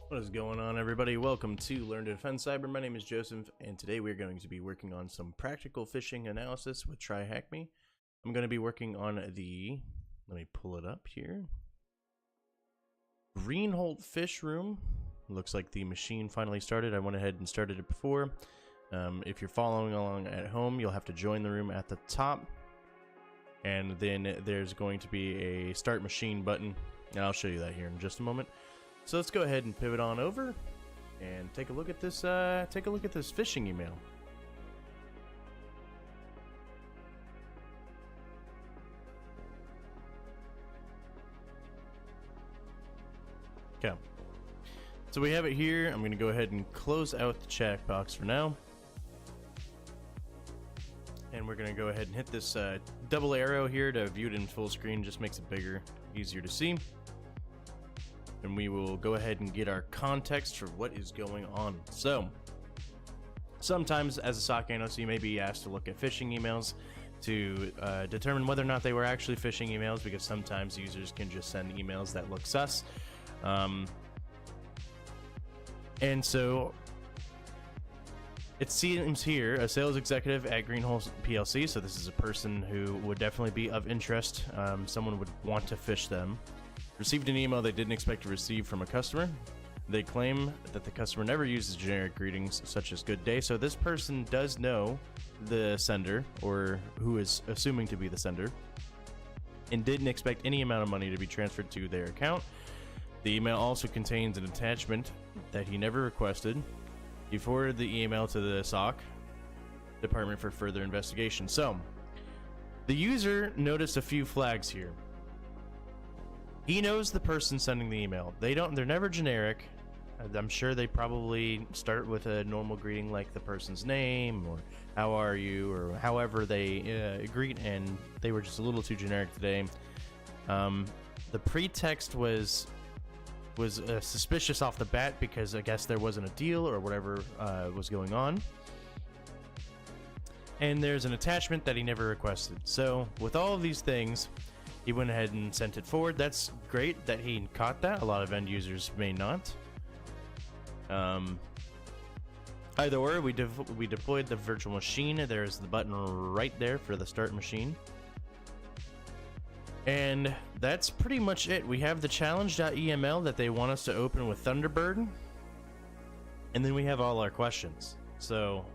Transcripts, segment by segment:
What is going on, everybody? Welcome to LearnToDefendCyber. My name is Joseph, and today we're going to be working on some practical phishing analysis with Tryhackme. I'm going to be working on the, let me pull it up here, Greenholt Phishroom. Looks like the machine finally started. I went ahead and started it before. If you're following along at home, you'll have to join the room at the top, and then there's going to be a start machine button, and I'll show you that here in just a moment. So let's go ahead and pivot on over and take a look at this phishing email. Okay. So we have it here. I'm going to go ahead and close out the chat box for now. And we're going to go ahead and hit this double arrow here to view it in full screen. Just makes it bigger, easier to see. And we will go ahead and get our context for what is going on. So, sometimes as a SOC analyst, you may be asked to look at phishing emails to determine whether or not they were actually phishing emails, because sometimes users can just send emails that look sus. And so, it seems here, a sales executive at Greenholt PLC, so this is a person who would definitely be of interest. Someone would want to phish them. Received an email they didn't expect to receive from a customer. They claim that the customer never uses generic greetings such as good day, so this person does know the sender, or who is assuming to be the sender, and didn't expect any amount of money to be transferred to their account. The email also contains an attachment that he never requested. He forwarded the email to the SOC department for further investigation. So, the user noticed a few flags here. He knows the person sending the email. They're never generic. I'm sure they probably start with a normal greeting like the person's name or how are you or however they greet, and they were just a little too generic today. The pretext was suspicious off the bat because I guess there wasn't a deal or whatever was going on. And there's an attachment that he never requested. So with all of these things, he went ahead and sent it forward. That's great that he caught that. A lot of end users may not. Either or, we deployed the virtual machine. There's the button right there for the start machine. And that's pretty much it. We have the challenge.eml that they want us to open with Thunderbird. And then we have all our questions. So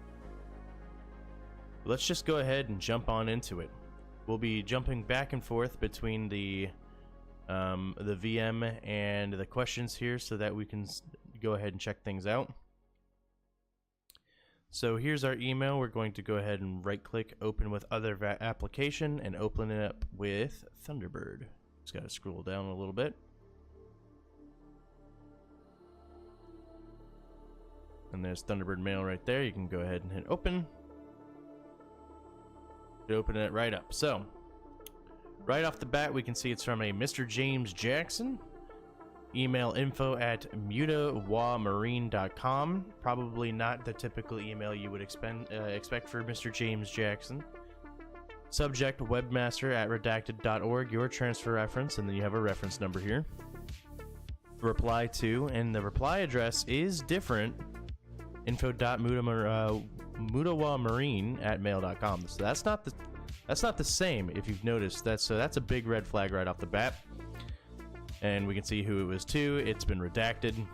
let's just go ahead and jump on into it. We'll be jumping back and forth between the VM and the questions here so that we can go ahead and check things out. So here's our email. We're going to go ahead and right-click Open with Other Application and open it up with Thunderbird. Just got to scroll down a little bit. And there's Thunderbird Mail right there. You can go ahead and hit Open. To open it right up. So, right off the bat, we can see it's from a Mr. James Jackson. Email info@mutawamarine.com. Probably not the typical email you would expect for Mr. James Jackson. Subject webmaster@redacted.org, your transfer reference, and then you have a reference number here. Reply to, and the reply address is different. info.mutawamarine@mail.com. So that's not the same. If you've noticed, that's a big red flag right off the bat. And we can see who it was to. It's been redacted.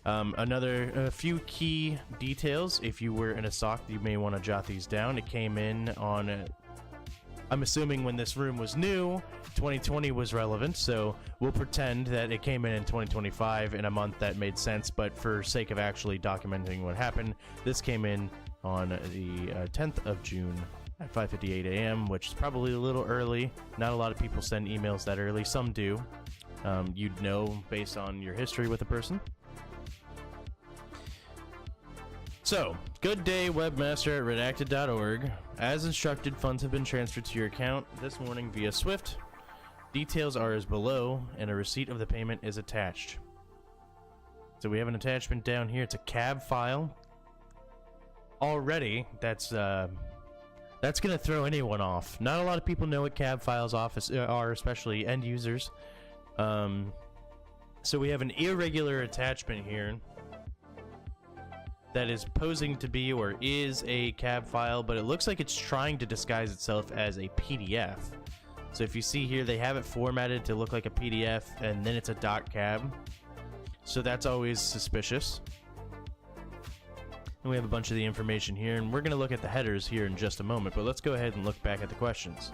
A few key details. If you were in a SOC, you may want to jot these down. It came in on, I'm assuming when this room was new, 2020 was relevant, so we'll pretend that it came in 2025 in a month that made sense, but for sake of actually documenting what happened, this came in on the 10th of June at 5:58 a.m., which is probably a little early. Not a lot of people send emails that early. Some do. You'd know based on your history with the person. So, good day, webmaster@redacted.org. As instructed, funds have been transferred to your account this morning via Swift. Details are as below, and a receipt of the payment is attached. So we have an attachment down here. It's a CAB file. Already, that's gonna throw anyone off. Not a lot of people know what CAB files are, especially end users. So we have an irregular attachment here that is posing to be or is a cab file, but it looks like it's trying to disguise itself as a PDF. So if you see here, they have it formatted to look like a PDF, and then it's a .cab. So that's always suspicious. And we have a bunch of the information here, and we're going to look at the headers here in just a moment, but let's go ahead and look back at the questions.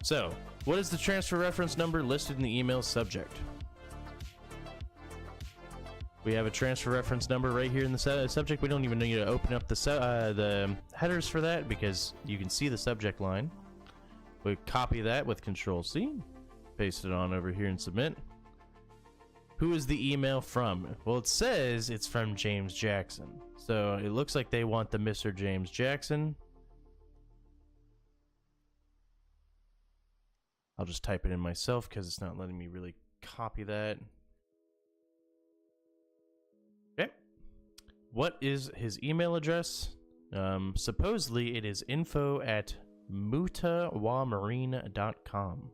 So, what is the transfer reference number listed in the email subject? We have a transfer reference number right here in the subject. We don't even need to open up the headers for that because you can see the subject line. We copy that with Control-C, paste it on over here and submit. Who is the email from? Well, it says it's from James Jackson. So it looks like they want the Mr. James Jackson. I'll just type it in myself because it's not letting me really copy that. Okay. What is his email address? Supposedly it is info@mutawamarine.com.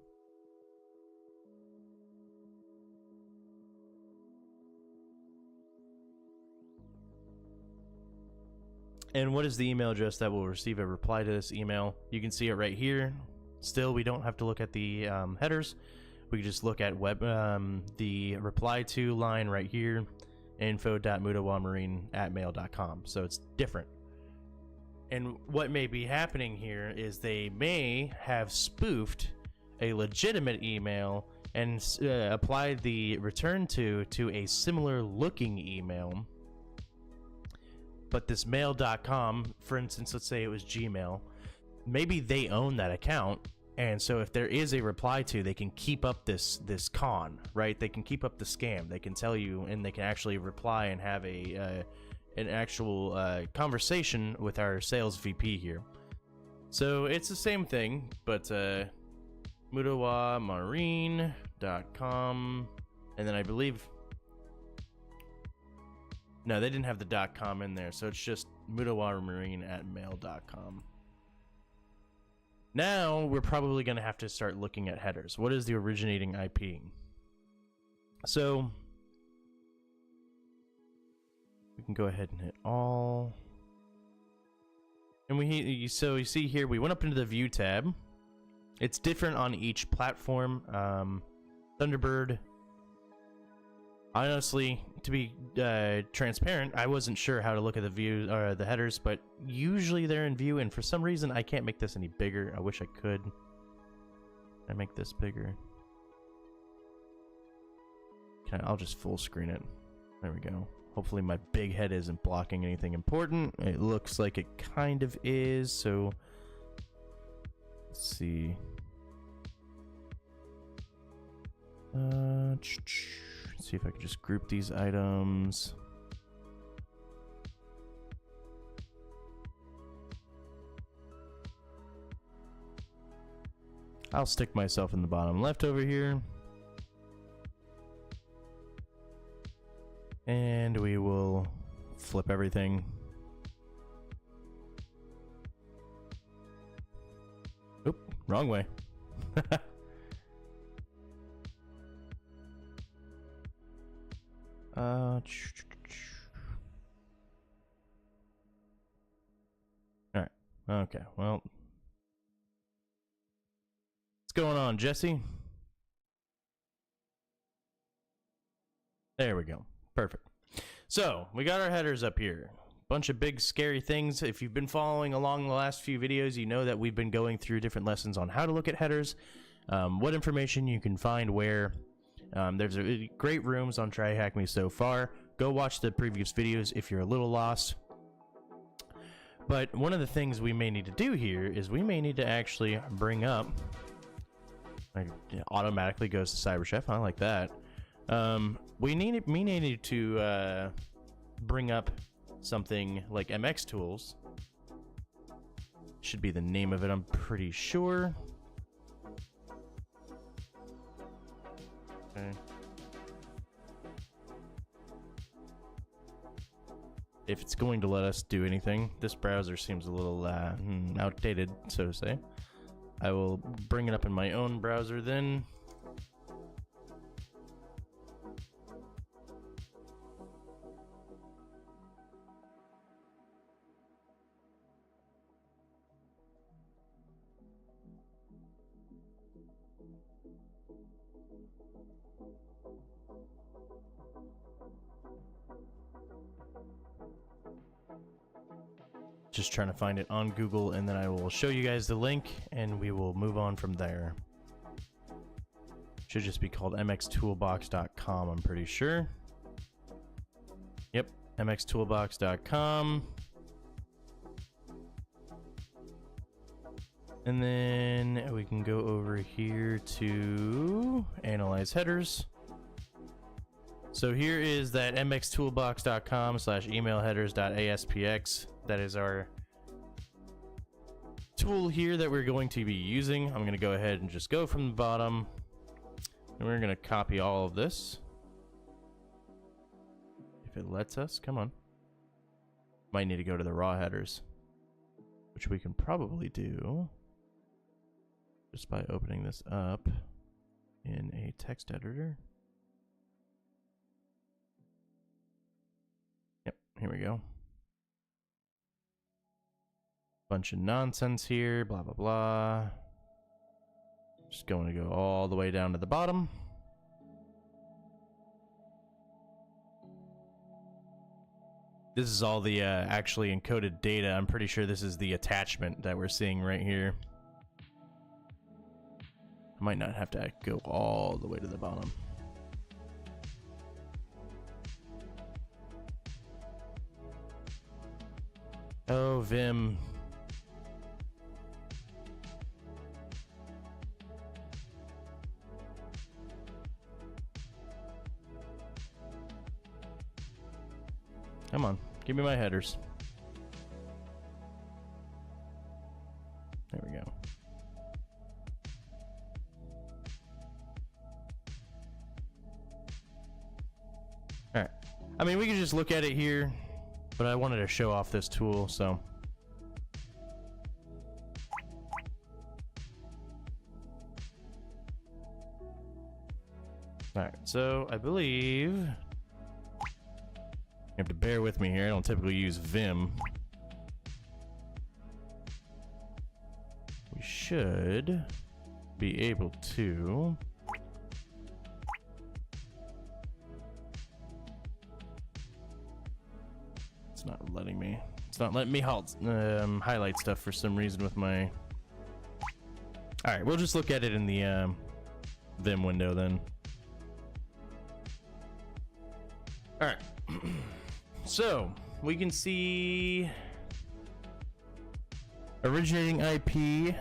And what is the email address that will receive a reply to this email? You can see it right here. Still, we don't have to look at the headers. We can just look at the reply to line right here, info.mutawamarine@mail.com. So it's different. And what may be happening here is they may have spoofed a legitimate email and applied the return to a similar looking email. But this mail.com, for instance, let's say it was Gmail, maybe they own that account, and so if there is a reply to, they can keep up this con, right? They can keep up the scam. They can tell you, and they can actually reply and have an actual conversation with our sales VP here. So it's the same thing, but mutawamarine.com, and then I believe... No, they didn't have the .com in there, so it's just mutawamarine@mail.com. Now, we're probably going to have to start looking at headers. What is the originating IP? So, we can go ahead and hit all. And so you see here, we went up into the View tab. It's different on each platform. Thunderbird. Honestly, to be transparent, I wasn't sure how to look at the view or the headers, but usually they're in view, and for some reason I can't make this any bigger. I wish I could. Can I make this bigger? I'll just full screen it. There we go. Hopefully my big head isn't blocking anything important. It looks like it kind of is, so let's see. See if I can just group these items. I'll stick myself in the bottom left over here. And we will flip everything. Oop, wrong way. Alright, okay, well. What's going on, Jesse? There we go. Perfect. So, we got our headers up here. Bunch of big, scary things. If you've been following along the last few videos, you know that we've been going through different lessons on how to look at headers, what information you can find where. There's great rooms on Tryhackme so far. Go watch the previous videos if you're a little lost. But one of the things we may need to do here is we may need to actually bring up... It automatically goes to CyberChef. I like that. We need to bring up something like MX Tools. Should be the name of it, I'm pretty sure. Okay. If it's going to let us do anything, this browser seems a little outdated, so to say. I will bring it up in my own browser then. Just trying to find it on Google, and then I will show you guys the link, and we will move on from there. Should just be called mxtoolbox.com, I'm pretty sure. Yep, mxtoolbox.com. And then we can go over here to analyze headers. So here is that mxtoolbox.com/emailheaders.aspx. That is our tool here that we're going to be using. I'm going to go ahead and just go from the bottom, and we're going to copy all of this. If it lets us, come on. Might need to go to the raw headers, which we can probably do just by opening this up in a text editor. Yep, here we go. Bunch of nonsense here, blah, blah, blah. Just going to go all the way down to the bottom. This is all the actually encoded data. I'm pretty sure this is the attachment that we're seeing right here. I might not have to go all the way to the bottom. Oh, Vim. Come on, give me my headers. There we go. All right. I mean, we can just look at it here, but I wanted to show off this tool, so. All right, so I believe you have to bear with me here. I don't typically use Vim. We should be able to. It's not letting me. It's not letting me highlight stuff for some reason with my. All right, we'll just look at it in the Vim window then. All right. So we can see originating IP.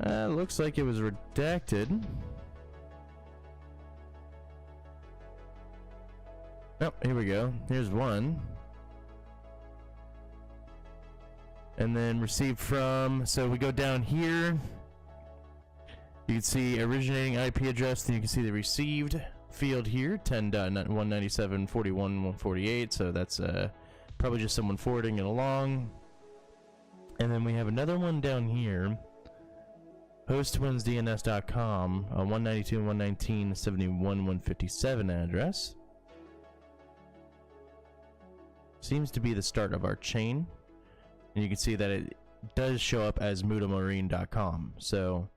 Looks like it was redacted. Oh, here we go. Here's one. And then received from, so we go down here. You can see originating IP address, then you can see the received field here, 10.197.41.148. So that's probably just someone forwarding it along. And then we have another one down here. hostwinsdns.com, 192.119.71.157 address. Seems to be the start of our chain. And you can see that it does show up as mudamarine.com. So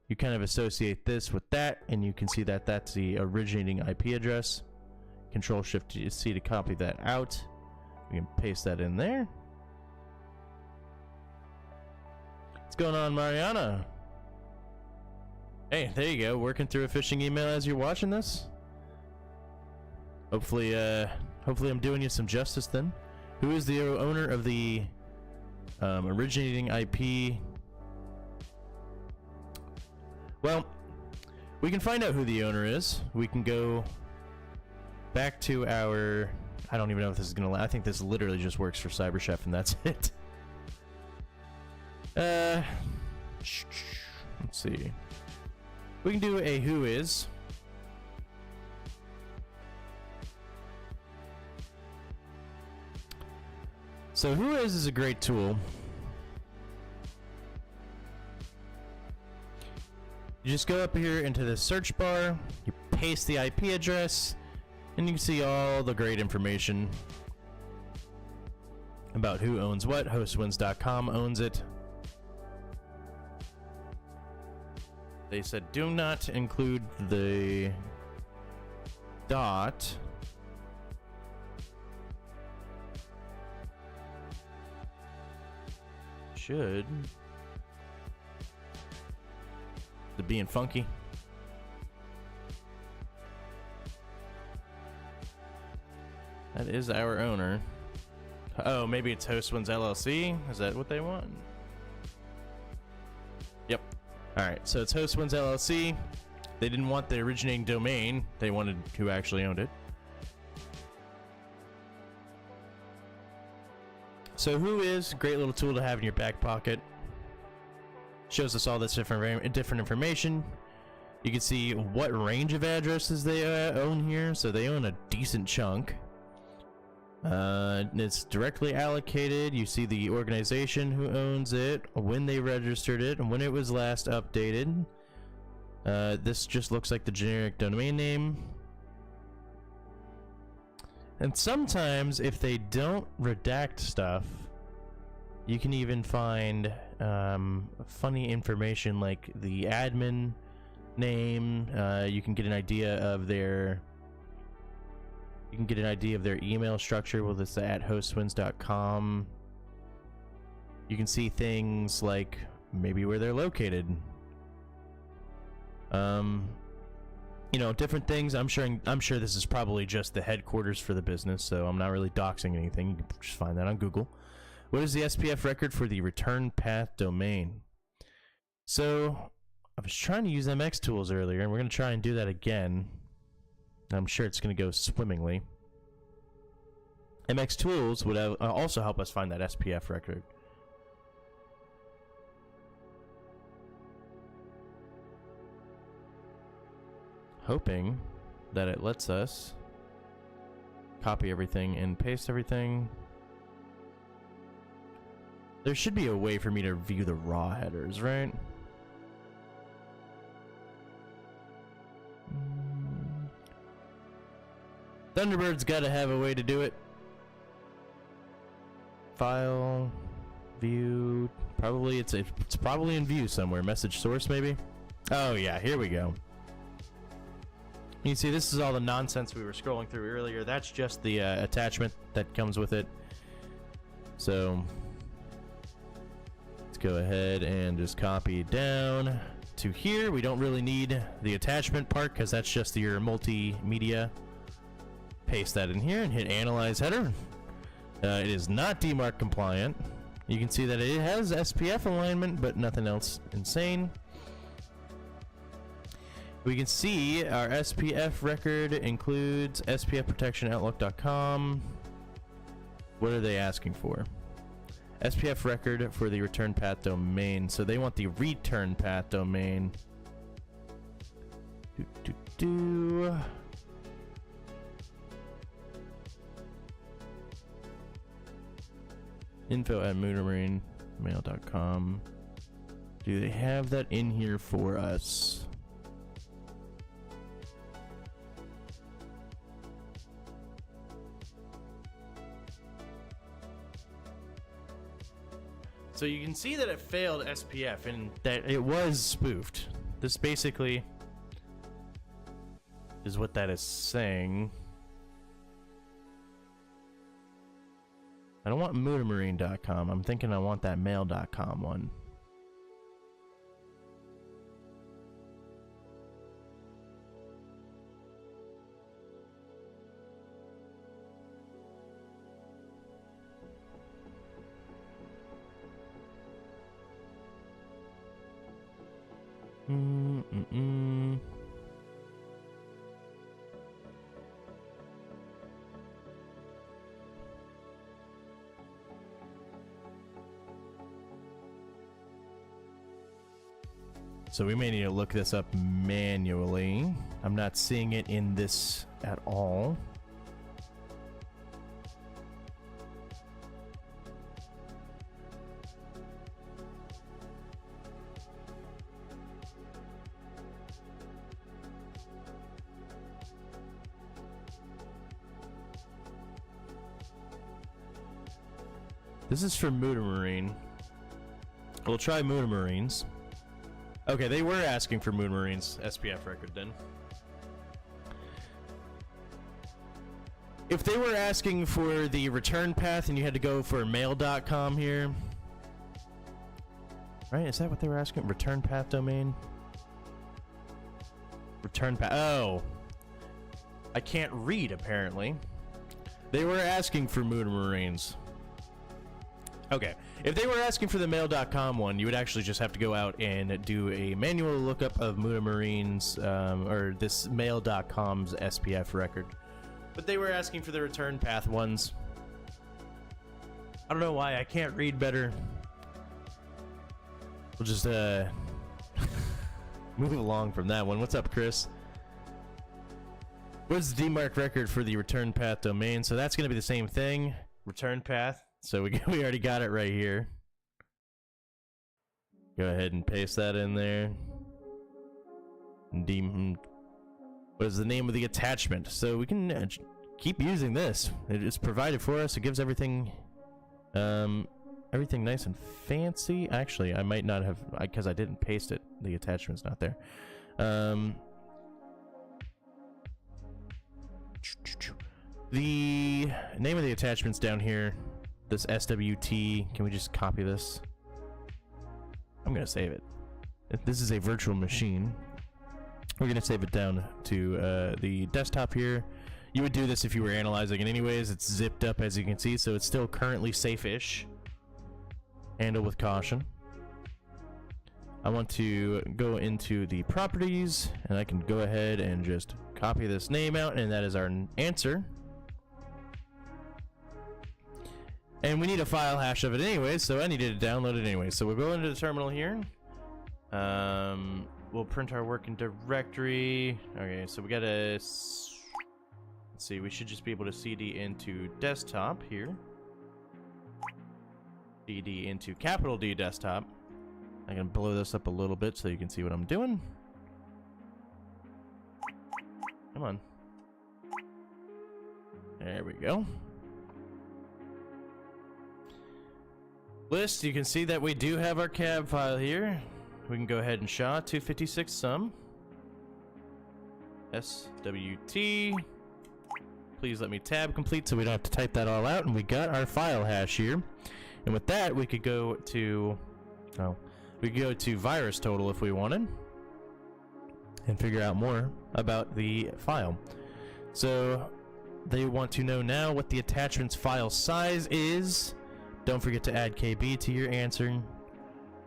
you kind of associate this with that, and you can see that that's the originating IP address. Control-Shift-C to copy that out. We can paste that in there. What's going on, Mariana? Hey, there you go. Working through a phishing email as you're watching this. Hopefully I'm doing you some justice then. Who is the owner of the originating IP? Well, we can find out who the owner is. We can go back to our. I don't even know if this is gonna. I think this literally just works for CyberChef, and that's it. Let's see. We can do a who is. So who is a great tool. You just go up here into the search bar, you paste the IP address, and you can see all the great information about who owns what. Hostwins.com owns it. They said do not include the dot should. The being funky. That is our owner. Oh, maybe it's HostOnes LLC. Is that what they want? Yep. All right, so it's HostOnes LLC. They didn't want the originating domain. They wanted who actually owned it. So who is a great little tool to have in your back pocket. Shows us all this different information. You can see what range of addresses they own here. So they own a decent chunk. It's directly allocated. You see the organization who owns it, when they registered it, and when it was last updated. This just looks like the generic domain name. And sometimes if they don't redact stuff, you can even find funny information like the admin name. You can get an idea of their email structure. Well, it's at hostwins.com. You can see things like maybe where they're located. You know, different things. I'm sure this is probably just the headquarters for the business, so I'm not really doxing anything. You can just find that on Google. What is the SPF record for the return path domain? So I was trying to use MX tools earlier, and we're going to try and do that again. I'm sure it's going to go swimmingly. MX tools would also help us find that SPF record. Hoping that it lets us copy everything and paste everything. There should be a way for me to view the raw headers, right? Thunderbird's got to have a way to do it. File, view, probably it's probably in view somewhere. Message source maybe. Oh yeah, here we go. You see, this is all the nonsense we were scrolling through earlier. That's just the attachment that comes with it. So let's go ahead and just copy down to here. We don't really need the attachment part because that's just your multimedia. Paste that in here and hit analyze header. It is not DMARC compliant. You can see that it has SPF alignment, but nothing else insane. We can see our SPF record includes spfprotectionoutlook.com. What are they asking for? SPF record for the return path domain. So they want the return path domain. info@moonermarinemail.com. Do they have that in here for us? So you can see that it failed SPF and that it was spoofed. This basically is what that is saying. I don't want moonermarine.com. I'm thinking I want that mail.com one. So we may need to look this up manually. I'm not seeing it in this at all. This is for Moonermarine. We'll try Moonermarines. Okay, they were asking for Moonermarine's SPF record then. If they were asking for the return path and you had to go for mail.com here, Right? Is that what they were asking? Return path domain? Return path. Oh. I can't read, apparently. They were asking for Moon Marines. Okay. If they were asking for the mail.com one, you would actually just have to go out and do a manual lookup of Muda Marines, or this mail.com's SPF record. But they were asking for the return path ones. I don't know why I can't read better. We'll just move along from that one. What's up, Chris? What's the DMARC record for the return path domain? So that's going to be the same thing. Return path. So we already got it right here. Go ahead and paste that in there. What is the name of the attachment? So we can keep using this. It is provided for us. It gives everything, everything nice and fancy. Actually, I might not have, because I didn't paste it. The attachment's not there. The name of the attachment's down here. This SWT. Can we just copy this? I'm gonna save it. This is a virtual machine. We're gonna save it down to the desktop here. You would do this if you were analyzing it anyways. It's zipped up, as you can see, so it's still currently safe-ish. Handle with caution. I want to go into the properties, and I can go ahead and just copy this name out, and that is our answer. And we need a file hash of it anyway, so I needed to download it anyway. So we'll go into the terminal here. We'll print our working directory. Okay, so we gotta, let's see, we should just be able to CD into desktop here. CD into capital D desktop. I'm gonna blow this up a little bit so you can see what I'm doing. Come on. There we go. List, you can see that we do have our cab file here. We can go ahead and SHA 256 sum. SWT. Please let me tab complete so we don't have to type that all out. And we got our file hash here. And with that, we could go to, we could go to virus total if we wanted. And figure out more about the file. So they want to know now what the attachment's file size is. Don't forget to add KB to your answer.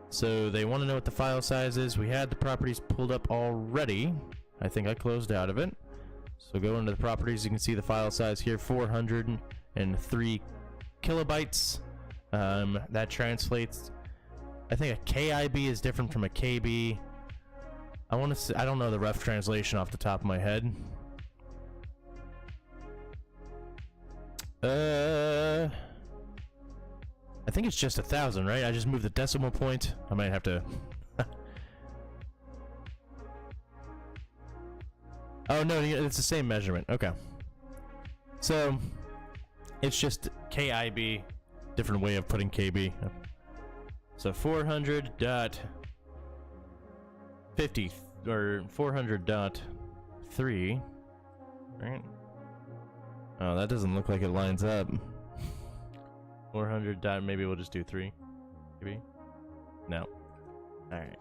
So they want to know what the file size is. We had the properties pulled up already. I think I closed out of it. So go into the properties. You can see the file size here, 403 kilobytes. That translates. I think a KIB is different from a KB. I want to say, I don't know the rough translation off the top of my head. I think it's just 1,000, right? I just moved the decimal point. I might have to. Oh no, it's the same measurement. Okay. So it's just KIB, different way of putting KB. So 400.50 or 400.3, right? Oh, that doesn't look like it lines up. 400 dot, maybe we'll just do 3. Maybe? No. Alright.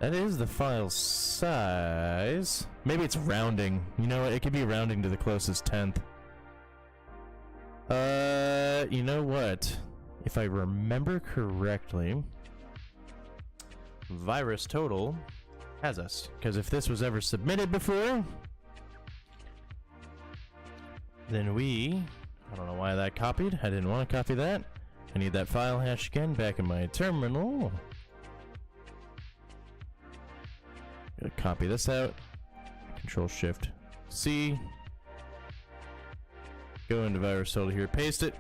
That is the file size. Maybe it's rounding. You know what? It could be rounding to the closest tenth. You know what? If I remember correctly, virus total has us. Because if this was ever submitted before, then I don't know why that copied. I didn't want to copy that. I need that file hash again back in my terminal. Gotta copy this out. Control Shift C. Go into virus total here, paste it.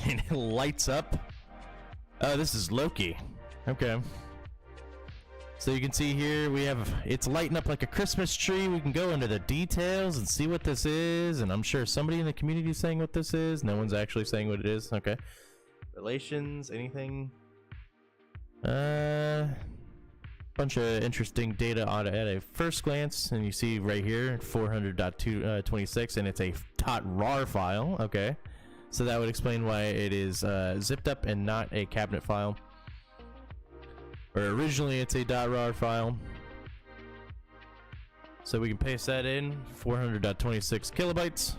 And it lights up. Oh, this is Loki. Okay. So you can see here we have, it's lighting up like a Christmas tree. We can go into the details and see what this is. And I'm sure somebody in the community is saying what this is. No one's actually saying what it is. Okay. Relations, anything? Bunch of interesting data on at a first glance, and you see right here 400.26, and it's a .rar file. Okay, so that would explain why it is zipped up and not a cabinet file, or originally it's a .rar file. So we can paste that in, 400.26 kilobytes.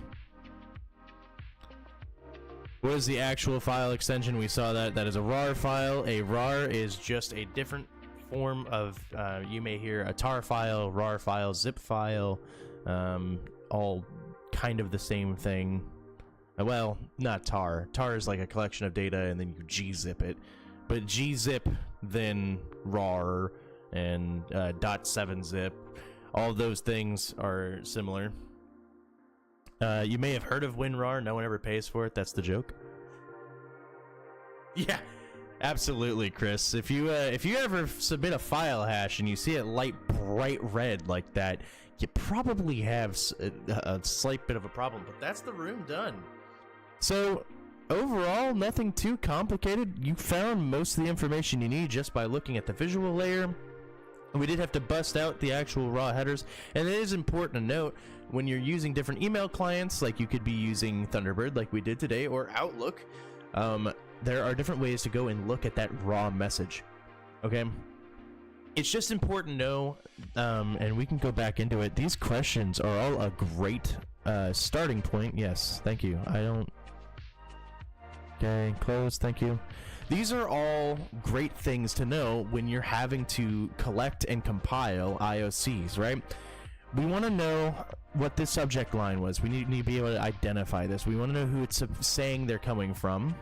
What is the actual file extension? We saw that is a rar file. A rar is just a different form of, you may hear a tar file, rar file, zip file, all kind of the same thing. Well, not tar. Tar is like a collection of data and then you gzip it. But gzip, then rar, and .7zip, all of those things are similar. You may have heard of WinRAR. No one ever pays for it. That's the joke. Yeah. Absolutely, Chris. If you ever submit a file hash and you see it light bright red like that, you probably have a slight bit of a problem, but that's the room done. So overall, nothing too complicated. You found most of the information you need just by looking at the visual layer. We did have to bust out the actual raw headers, and it is important to note when you're using different email clients, like you could be using Thunderbird like we did today, or Outlook, there are different ways to go and look at that raw message. Okay, it's just important to know, and we can go back into it. These questions are all a great starting point. Yes, thank you. Okay, close, thank you. These are all great things to know when you're having to collect and compile IOCs, right? We want to know what the subject line was. We need to be able to identify this. We want to know who it's saying they're coming from,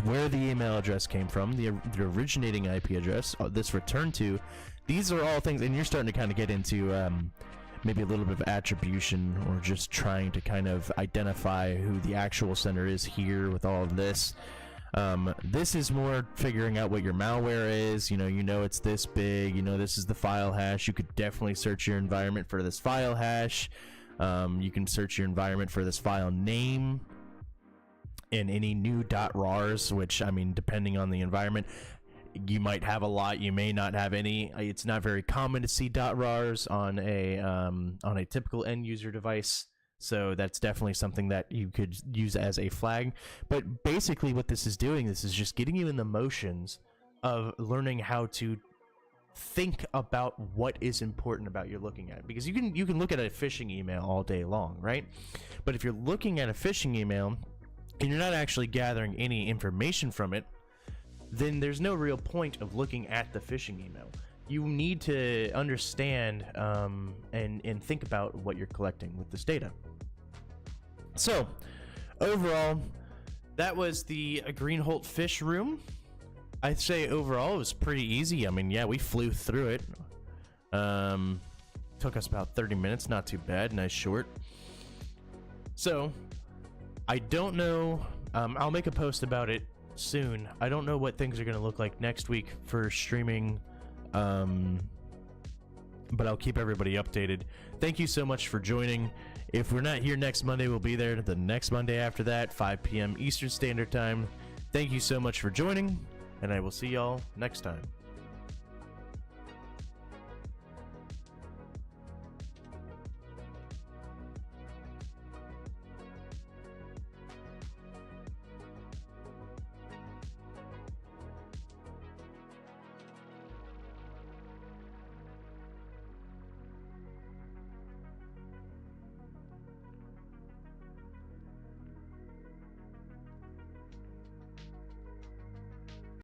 where the email address came from, the originating IP address, this return to. These are all things, and you're starting to kind of get into maybe a little bit of attribution, or just trying to kind of identify who the actual sender is here with all of this. This is more figuring out what your malware is. You know it's this big, this is the file hash. You could definitely search your environment for this file hash. You can search your environment for this file name and any new .rars, which, I mean, depending on the environment, you might have a lot, you may not have any. It's not very common to see .rars on a typical end user device. So that's definitely something that you could use as a flag. But basically what this is doing, this is just getting you in the motions of learning how to think about what is important about you're looking at. Because you can look at a phishing email all day long, right? But if you're looking at a phishing email and you're not actually gathering any information from it, then there's no real point of looking at the phishing email. You need to understand and think about what you're collecting with this data. So, overall, that was the Greenholt Phishroom. I'd say overall it was pretty easy. I mean, yeah, we flew through it. Took us about 30 minutes, not too bad, nice short. So, I don't know, I'll make a post about it soon. I don't know what things are going to look like next week for streaming, but I'll keep everybody updated. Thank you so much for joining. If we're not here next Monday, we'll be there the next Monday after that, 5 p.m. Eastern Standard Time. Thank you so much for joining, and I will see y'all next time.